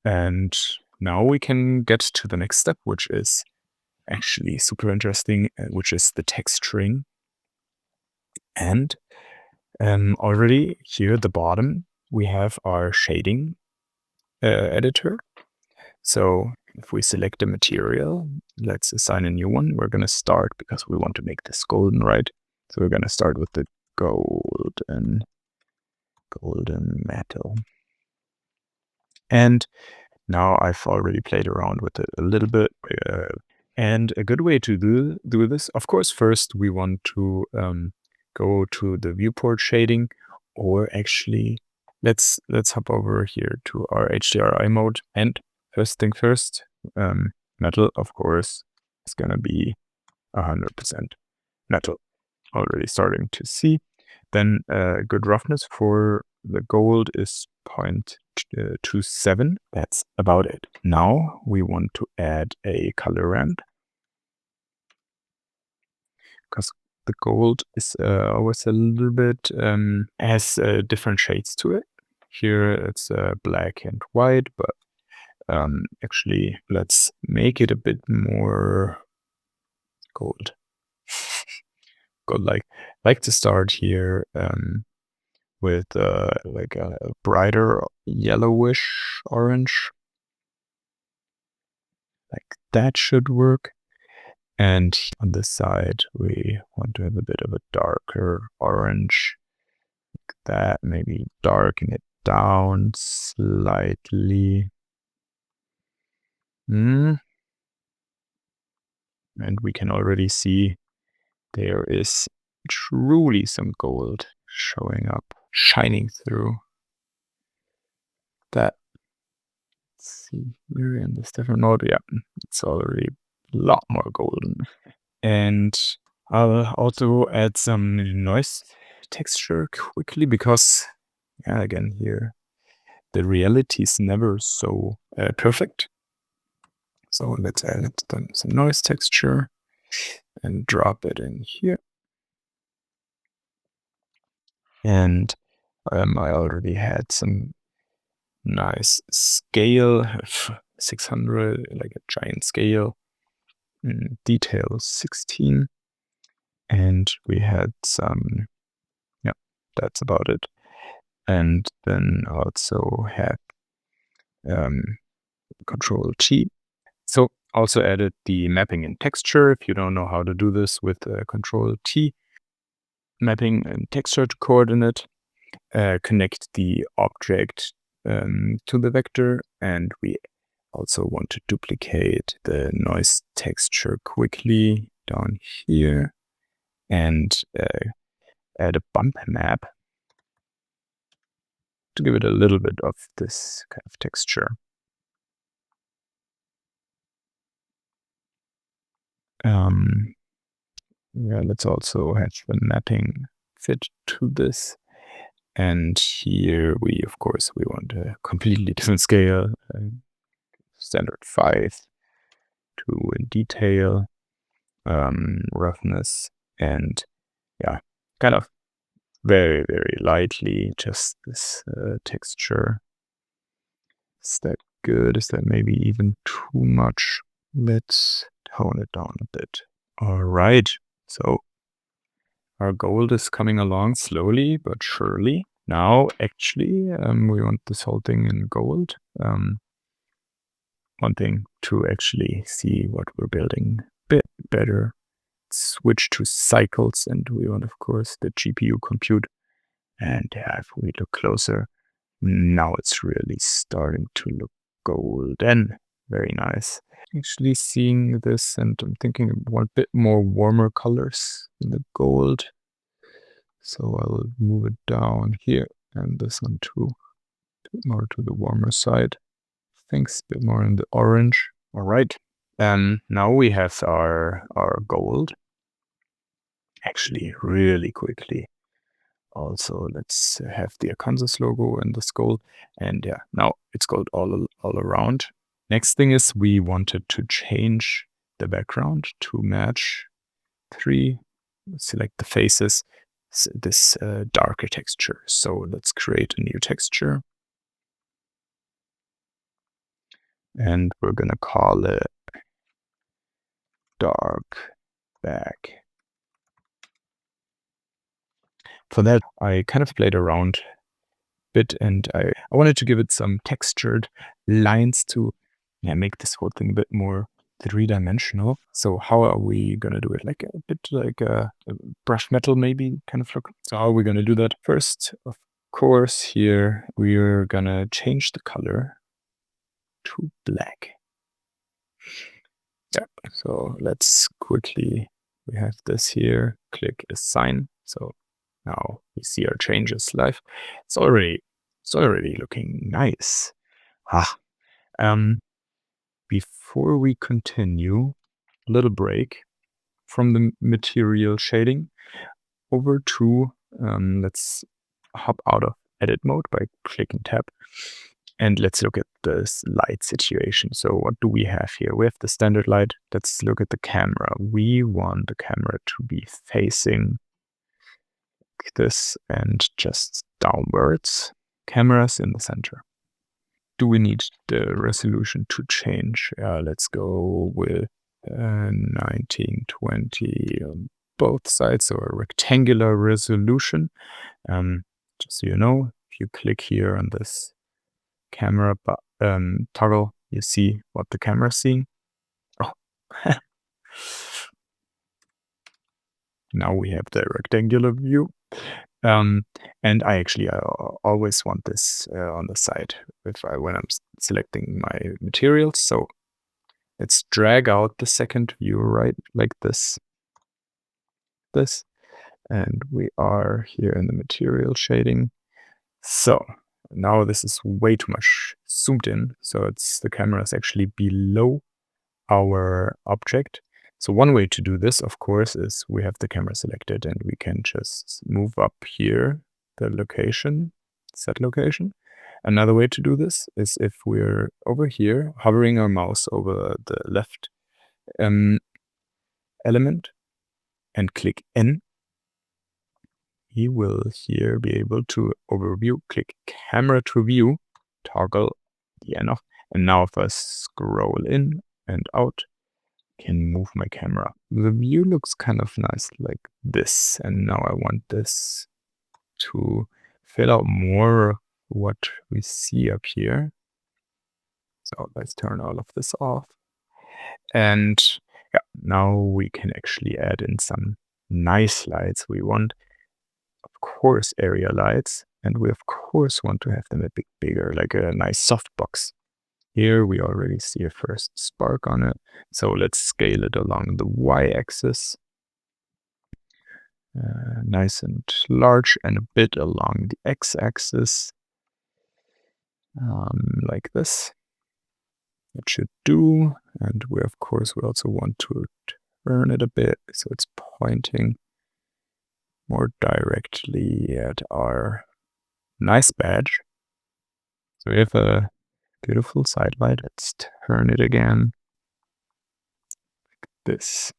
And now we can get to the next step, which is actually super interesting, which is the texturing. And already here at the bottom, we have our shading editor. So if we select a material, let's assign a new one. We're going to start, because we want to make this golden, right? So we're going to start with the golden metal. And now I've already played around with it a little bit. And a good way to do this, of course, first we want to go to the viewport shading, or actually let's hop over here to our HDRI mode. And first thing first, metal, of course, is gonna be 100% metal. Already starting to see. Then good roughness for the gold is 0.27. That's about it. Now we want to add a color ramp, because the gold is always a little bit has different shades to it. Here it's black and white, but actually let's make it a bit more gold. Like to start here with like a brighter yellowish orange. Like that should work. And on this side, we want to have a bit of a darker orange. Like that, maybe darken it down slightly. And we can already see there is truly some gold showing up, shining through. That, let's see, we're in this different mode. Yeah, it's already a lot more golden. And I'll also add some noise texture quickly, because, yeah, again, here, the reality is never so perfect. So let's add some noise texture and drop it in here. And I already had some nice scale of 600, like a giant scale. Detail 16. And we had some, yeah, that's about it. And then also have Control T. So also added the mapping and texture. If you don't know how to do this with Control T, mapping and texture coordinate, connect the object to the vector, and we also want to duplicate the noise texture quickly down here and add a bump map to give it a little bit of this kind of texture. Yeah, let's also have the mapping fit to this. And here we, of course, we want a completely different scale, standard 5 to detail, roughness, and yeah, kind of very, very lightly, just this texture. Is that good? Is that maybe even too much? Let's tone it down a bit. All right, so our gold is coming along slowly but surely. Now, actually, we want this whole thing in gold. Wanting to actually see what we're building a bit better. Switch to cycles, and we want, of course, the GPU compute. And yeah, if we look closer, now it's really starting to look golden. Very nice. Actually seeing this, and I'm thinking I want a bit more warmer colors in the gold. So I will move it down here, and this one too, a bit more to the warmer side. Thanks, a bit more in the orange. All right. And now we have our gold. Actually, really quickly. Also, let's have the arconsis logo in this gold. And yeah, now it's gold all around. Next thing is we wanted to change the background to match 3. Select the faces, this darker texture. So let's create a new texture. and we're gonna call it dark back. For that, I kind of played around a bit, and I wanted to give it some textured lines to make this whole thing a bit more three-dimensional. So how are we gonna do it? Like a bit like a brush metal maybe kind of look. So how are we gonna do that? First, of course, here we're gonna change the color to black. Yeah, so let's quickly, we have this here, click assign. So now we see our changes live. It's already looking nice. Before we continue, a little break from the material shading over to, let's hop out of edit mode by clicking tab. And let's look at this light situation. So what do we have here? We have the standard light. Let's look at the camera. We want the camera to be facing like this and just downwards. Cameras in the center. Do we need the resolution to change? Let's go with 1920 on both sides, so a rectangular resolution. Just so you know, if you click here on this camera toggle, you see what the camera's seeing. Oh. Now we have the rectangular view. And I actually always want this on the side when I'm selecting my materials. So let's drag out the second view right like this. And we are here in the material shading. So now this is way too much zoomed in. So the camera is actually below our object. So one way to do this, of course, is we have the camera selected and we can just move up here the location, set location. Another way to do this is if we're over here, hovering our mouse over the left element and click N, you will here be able to overview, click camera to view, toggle the N off. And now if I scroll in and out, can move my camera. The view looks kind of nice like this, and now I want this to fill out more what we see up here. So let's turn all of this off. And yeah, now we can actually add in some nice lights. We want, of course, area lights, and we of course want to have them a bit bigger, like a nice softbox. Here we already see a first spark on it. So let's scale it along the y-axis. Nice and large, and a bit along the x-axis. Like this. It should do. And we also want to turn it a bit so it's pointing more directly at our nice badge. So we have a beautiful side light. Let's turn it again. Like this.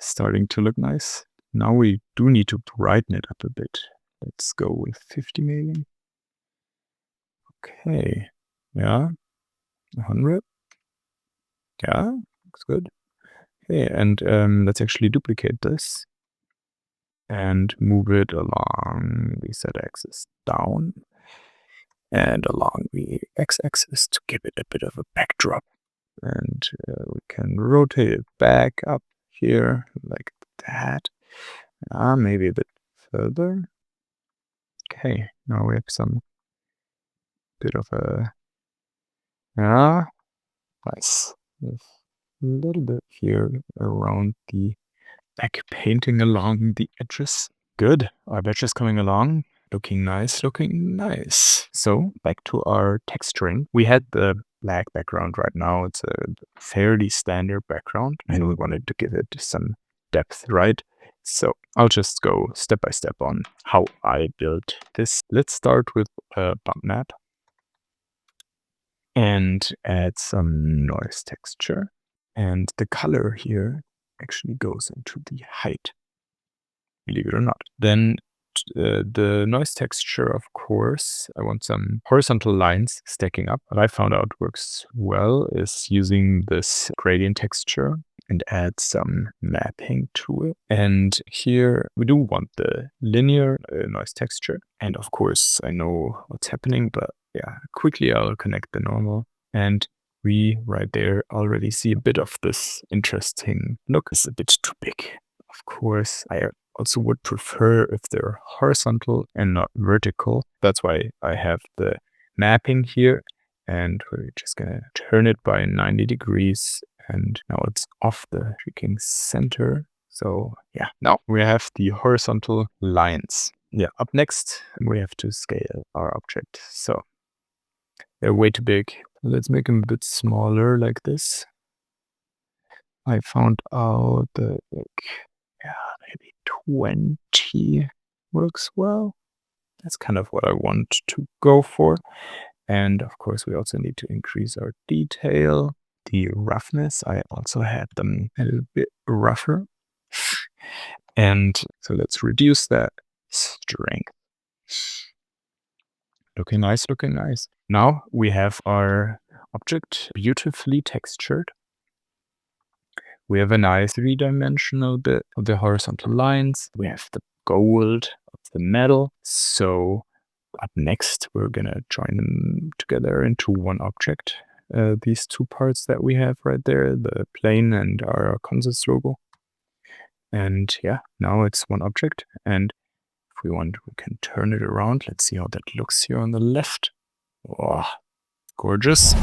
Starting to look nice. Now we do need to brighten it up a bit. Let's go with 50 maybe. Okay. Yeah. 100. Yeah. Looks good. Okay, and let's actually duplicate this and move it along the z-axis down and along the x-axis to give it a bit of a backdrop. And we can rotate it back up here like that. Maybe a bit further. Okay, now we have some bit of a nice. A little bit here around the back painting along the edges. Good. Our batch is coming along. Looking nice, looking nice. So back to our texturing. We had the black background right now. It's a fairly standard background and we wanted to give it some depth, right? So I'll just go step by step on how I built this. Let's start with a bump map and add some noise texture. And the color here actually goes into the height, believe it or not. Then the noise texture, of course, I want some horizontal lines stacking up. What I found out works well is using this gradient texture and add some mapping to it. And here we do want the linear noise texture. And of course, I know what's happening, but yeah, quickly I'll connect the normal. And we right there already see a bit of this interesting look. It's a bit too big. Of course, I also would prefer if they're horizontal and not vertical. That's why I have the mapping here. And we're just gonna turn it by 90 degrees. And now it's off the freaking center. So yeah, now we have the horizontal lines. Yeah, up next, we have to scale our object. So they're way too big. Let's make them a bit smaller like this. I found out that maybe 20 works well. That's kind of what I want to go for. And of course, we also need to increase our detail. The roughness, I also had them a little bit rougher. And so let's reduce that strength. Looking nice, looking nice. Now we have our object beautifully textured. We have a nice three-dimensional bit of the horizontal lines. We have the gold of the metal. So up next, we're gonna join them together into one object. These two parts that we have right there, the plane and our arconsis logo. And yeah, now it's one object. And if we want, we can turn it around. Let's see how that looks here on the left. Oh, gorgeous.